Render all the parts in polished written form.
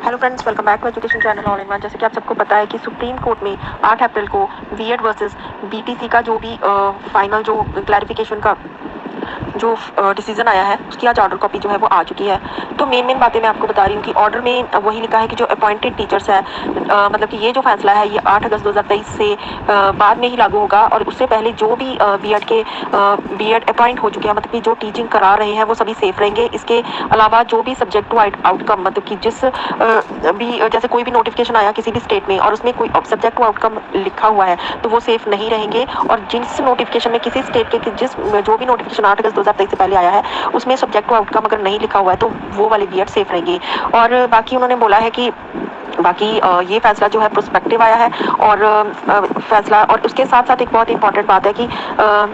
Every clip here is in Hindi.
Hello friends, welcome back to education channel all in one. जैसे कि आप सबको पता है कि सुप्रीम कोर्ट में 8 अप्रैल को बीएड वर्सेस बीटीसी का जो भी फाइनल जो क्लैरिफिकेशन का जो डिसीजन आया है उसकी आज ऑर्डर कॉपी जो है वो आ चुकी है। तो मेन बातें मैं आपको बता रही हूँ कि ऑर्डर में वही लिखा है कि जो अपॉइंटेड टीचर्स है, मतलब कि ये जो फैसला है ये 8 अगस्त 2023 से बाद में ही लागू होगा और उससे पहले जो भी बीएड अपॉइंट हो चुके हैं, मतलब कि जो टीचिंग करा रहे हैं वो सभी सेफ रहेंगे। इसके अलावा जो भी सब्जेक्ट टू आउटकम, मतलब कि जिस भी जैसे कोई भी नोटिफिकेशन आया किसी भी स्टेट में और उसमें कोई सब्जेक्ट टू आउटकम लिखा हुआ है तो वो सेफ नहीं रहेंगे। और जिस नोटिफिकेशन में किसी स्टेट के जिस जो भी नोटिफिकेशन 8 अगस्त 2023 से पहले आया है उसमें सब्जेक्ट टू आउटकम अगर नहीं लिखा हुआ है तो वो वाले बीएड सेफ रहेंगे। और बाकी उन्होंने बोला है कि ये फैसला जो है प्रोस्पेक्टिव आया है और फैसला, और उसके साथ साथ एक बहुत इंपॉर्टेंट बात है कि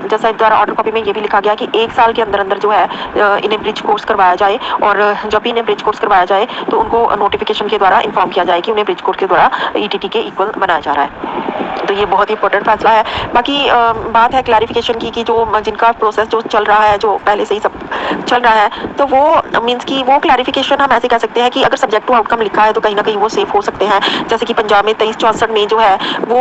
जैसा इस द्वारा ऑर्डर कॉपी में ये भी लिखा गया कि 1 साल के अंदर अंदर जो है इन्हें ब्रिज कोर्स करवाया जाए और जब भी इन्हें ब्रिज कोर्स करवाया जाए तो उनको नोटिफिकेशन के द्वारा इन्फॉर्म किया जाए कि उन्हें ब्रिज कोर्स के द्वारा ईटीटी के इक्वल बनाया जा रहा है। तो ये बहुत ही इंपॉर्टेंट फैसला है। बाकी बात है क्लैरिफिकेशन की कि जो जिनका प्रोसेस जो चल रहा है, जो पहले से ही सब चल रहा है, तो वो मीन्स कि वो क्लैरिफिकेशन हम ऐसे कह सकते हैं कि अगर सब्जेक्ट टू आउटकम लिखा है तो कहीं ना कहीं वो सेफ हो सकते हैं। जैसे कि पंजाब में 2364 में जो है वो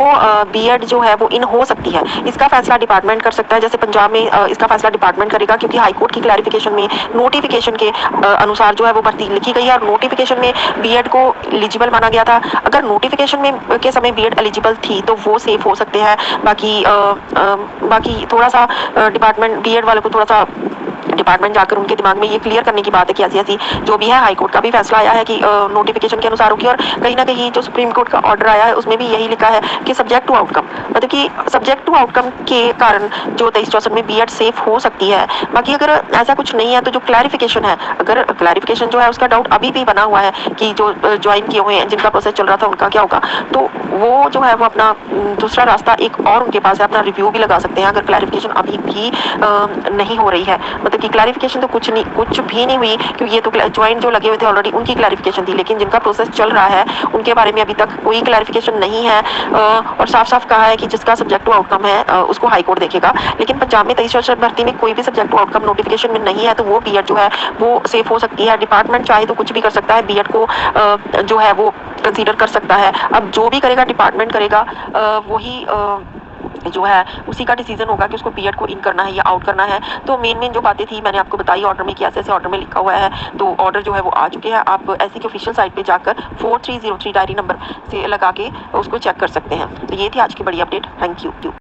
बीएड जो है वो इन हो सकती है। इसका फैसला डिपार्टमेंट कर सकता है। जैसे पंजाब में इसका फैसला डिपार्टमेंट करेगा क्योंकि हाईकोर्ट की क्लैरिफिकेशन में नोटिफिकेशन के अनुसार जो है वो भर्ती लिखी गई है और नोटिफिकेशन में बीएड को एलिजिबल माना गया था। अगर नोटिफिकेशन में के समय बीएड एलिजिबल थी तो वो सेफ हो सकते हैं। बाकी थोड़ा सा डिपार्टमेंट बीएड वालों को थोड़ा सा डिपार्टमेंट जाकर उनके दिमाग में ये क्लियर करने की बात है कि ऐसी ऐसी जो भी है। हाईकोर्ट का भी फैसला आया है कि नोटिफिकेशन के अनुसार होगी और कहीं ना कहीं जो सुप्रीम कोर्ट का ऑर्डर आया है उसमें भी यही लिखा है कि सब्जेक्ट टू आउटकम, मतलब कि सब्जेक्ट टू आउटकम के कारण जो 2364 में बीएड सेफ हो सकती है। बाकी अगर ऐसा कुछ नहीं है तो जो क्लैरिफिकेशन है, अगर क्लैरिफिकेशन जो है उसका डाउट अभी भी बना हुआ है कि जो ज्वाइन किए हुए हैं जिनका प्रोसेस चल रहा था उनका क्या होगा, तो वो जो है वो अपना दूसरा रास्ता एक और उनके पास है, अपना रिव्यू भी लगा सकते हैं अगर क्लैरिफिकेशन अभी भी नहीं हो रही है। मतलब कि क्लैरिफिकेशन तो कुछ भी नहीं हुई क्योंकि ये तो ज्वाइंट जो लगे हुए थे ऑलरेडी उनकी क्लैरिफिकेशन थी, लेकिन जिनका प्रोसेस चल रहा है उनके बारे में अभी तक कोई क्लैरिफिकेशन नहीं है। और साफ साफ कहा है कि जिसका सब्जेक्ट टू आउटकम है उसको हाई कोर्ट देखेगा। लेकिन पंजाब में 2364 भर्ती में कोई भी सब्जेक्ट टू आउटकम नोटिफिकेशन में नहीं है तो वो बीएड जो है वो सेफ हो सकती है। डिपार्टमेंट चाहे तो कुछ भी कर सकता है, बीएड को जो है वो कंसीडर कर सकता है। अब जो भी करेगा डिपार्टमेंट करेगा, वही जो है उसी का डिसीजन होगा कि उसको बीएड को इन करना है या आउट करना है। तो मेन जो बातें थी मैंने आपको बताई ऑर्डर में कि ऐसे ऑर्डर में लिखा हुआ है, तो ऑर्डर जो है वो आ चुके हैं। आप ऐसी की ऑफिशियल साइट पे जाकर 4303 डायरी नंबर से लगा के उसको चेक कर सकते हैं। तो ये थी आज की बड़ी अपडेट। Thank you.